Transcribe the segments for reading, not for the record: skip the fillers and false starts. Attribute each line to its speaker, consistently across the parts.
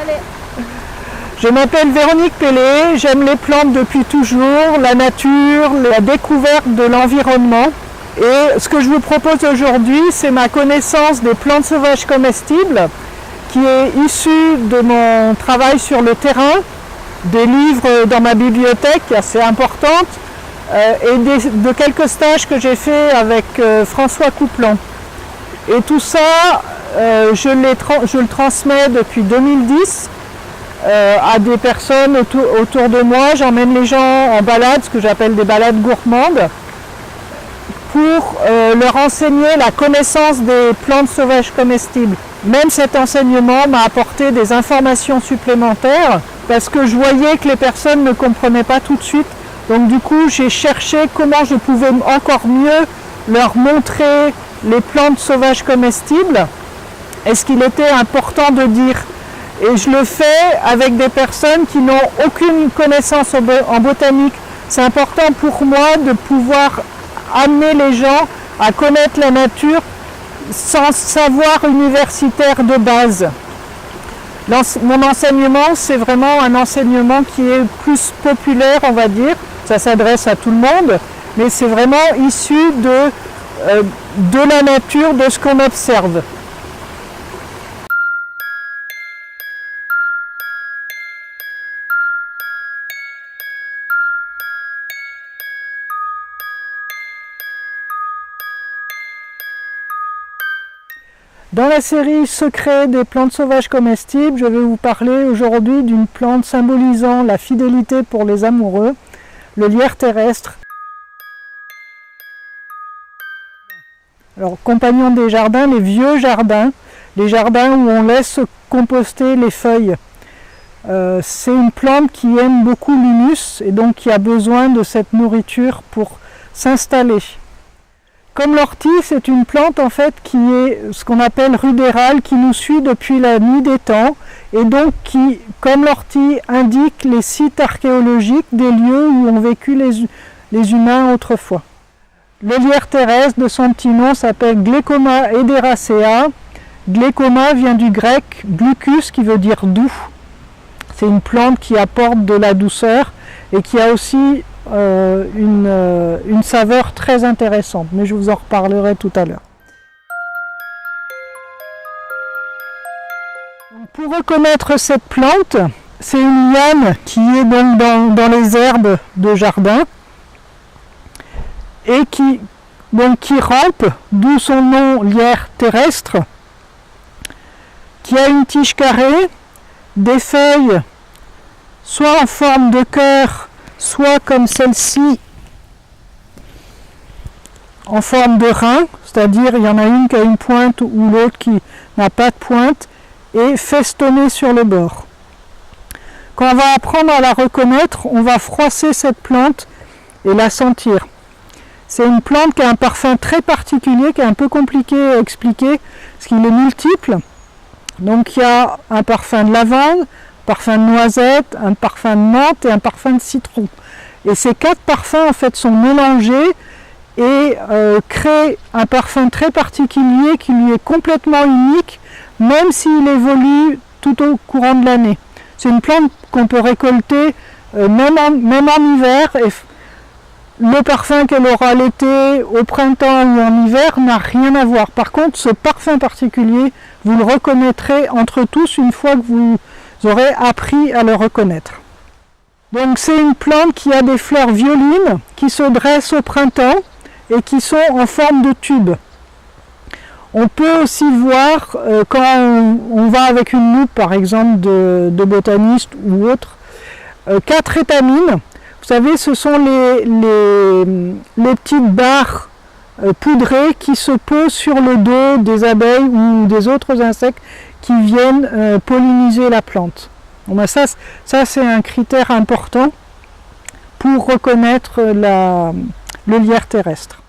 Speaker 1: Allez.
Speaker 2: Je m'appelle Véronique Pellet, j'aime les plantes depuis toujours, la nature, la découverte de l'environnement. Et ce que je vous propose aujourd'hui, c'est ma connaissance des plantes sauvages comestibles qui est issue de mon travail sur le terrain, des livres dans ma bibliothèque assez importante et de quelques stages que j'ai fait avec François Couplan. Et tout ça, je le transmets depuis 2010 à des personnes autour de moi. J'emmène les gens en balade, ce que j'appelle des balades gourmandes, pour leur enseigner la connaissance des plantes sauvages comestibles. Même cet enseignement m'a apporté des informations supplémentaires parce que je voyais que les personnes ne comprenaient pas tout de suite. Donc du coup, j'ai cherché comment je pouvais encore mieux leur montrer les plantes sauvages comestibles et ce qu'il était important de dire. Et je le fais avec des personnes qui n'ont aucune connaissance en botanique. C'est important pour moi de pouvoir amener les gens à connaître la nature sans savoir universitaire de base. Mon enseignement, c'est vraiment un enseignement qui est plus populaire, on va dire. Ça s'adresse à tout le monde, mais c'est vraiment issu de la nature, de ce qu'on observe. Dans la série Secrets des plantes sauvages comestibles, je vais vous parler aujourd'hui d'une plante symbolisant la fidélité pour les amoureux, le lierre terrestre. Alors, compagnon des jardins, les vieux jardins, les jardins où on laisse composter les feuilles. C'est une plante qui aime beaucoup l'humus et donc qui a besoin de cette nourriture pour s'installer. Comme l'ortie, c'est une plante en fait qui est ce qu'on appelle rudérale, qui nous suit depuis la nuit des temps et donc qui, comme l'ortie, indique les sites archéologiques des lieux où ont vécu les humains autrefois. Le lierre terrestre, de son petit nom, s'appelle Glechoma ederacea. Glechoma vient du grec glucus, qui veut dire doux. C'est une plante qui apporte de la douceur et qui a aussi une saveur très intéressante, mais je vous en reparlerai tout à l'heure. Pour reconnaître cette plante, c'est une liane qui est donc dans les herbes de jardin et qui rampe, d'où son nom lierre terrestre, qui a une tige carrée, des feuilles soit en forme de cœur, soit comme celle-ci en forme de rein, c'est-à-dire il y en a une qui a une pointe ou l'autre qui n'a pas de pointe, et festonnée sur le bord. Quand on va apprendre à la reconnaître, on va froisser cette plante et la sentir. C'est une plante qui a un parfum très particulier, qui est un peu compliqué à expliquer, parce qu'il est multiple. Donc il y a un parfum de lavande, parfum de noisette, un parfum de menthe et un parfum de citron. Et ces quatre parfums en fait sont mélangés et créent un parfum très particulier qui lui est complètement unique, même s'il évolue tout au courant de l'année. C'est une plante qu'on peut récolter même en hiver, et le parfum qu'elle aura l'été, au printemps ou en hiver n'a rien à voir. Par contre, ce parfum particulier, vous le reconnaîtrez entre tous une fois que vous aurez appris à le reconnaître. Donc c'est une plante qui a des fleurs violines, qui se dressent au printemps et qui sont en forme de tube. On peut aussi voir, quand on va avec une loupe par exemple de botaniste ou autre, 4 étamines. Vous savez, ce sont les petites barres poudrées qui se posent sur le dos des abeilles ou des autres insectes qui viennent polliniser la plante. Bon, ben ça c'est un critère important pour reconnaître le lierre terrestre.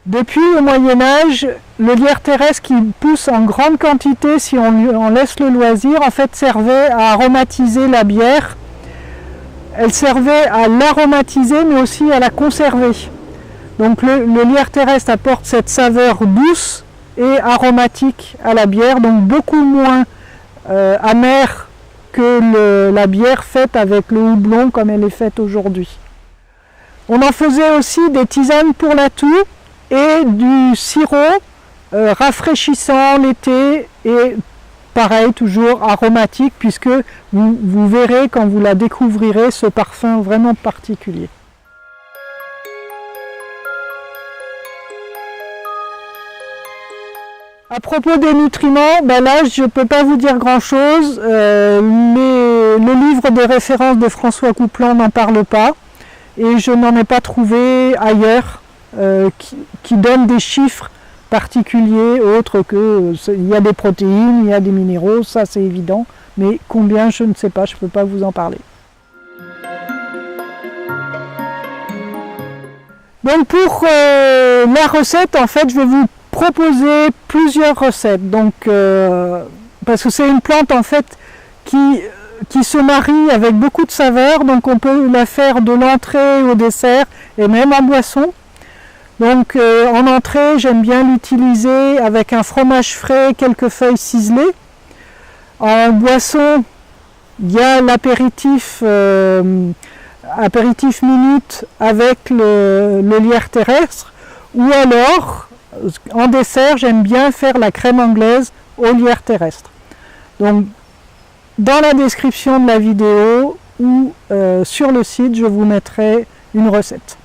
Speaker 2: Depuis le Moyen-Âge, le lierre terrestre qui pousse en grande quantité, si on laisse le loisir, en fait servait à aromatiser la bière. Elle servait à l'aromatiser mais aussi à la conserver. Donc le lierre terrestre apporte cette saveur douce et aromatique à la bière, donc beaucoup moins amère que la bière faite avec le houblon comme elle est faite aujourd'hui. On en faisait aussi des tisanes pour la toux et du sirop rafraîchissant l'été et pareil, toujours aromatique, puisque vous verrez quand vous la découvrirez ce parfum vraiment particulier. À propos des nutriments, là je ne peux pas vous dire grand chose. Le livre de référence de François Coupland n'en parle pas et je n'en ai pas trouvé ailleurs qui donne des chiffres particuliers autres que il y a des protéines, il y a des minéraux, ça c'est évident, mais combien je ne sais pas, je ne peux pas vous en parler. Donc pour la recette, en fait, je vais vous proposer plusieurs recettes. Donc, parce que c'est une plante en fait qui se marie avec beaucoup de saveurs, donc on peut la faire de l'entrée au dessert et même en boisson. Donc en entrée, j'aime bien l'utiliser avec un fromage frais, quelques feuilles ciselées. En boisson, il y a l'apéritif apéritif minute avec le lierre terrestre, ou alors en dessert, j'aime bien faire la crème anglaise au lierre terrestre. Donc dans la description de la vidéo ou sur le site, je vous mettrai une recette.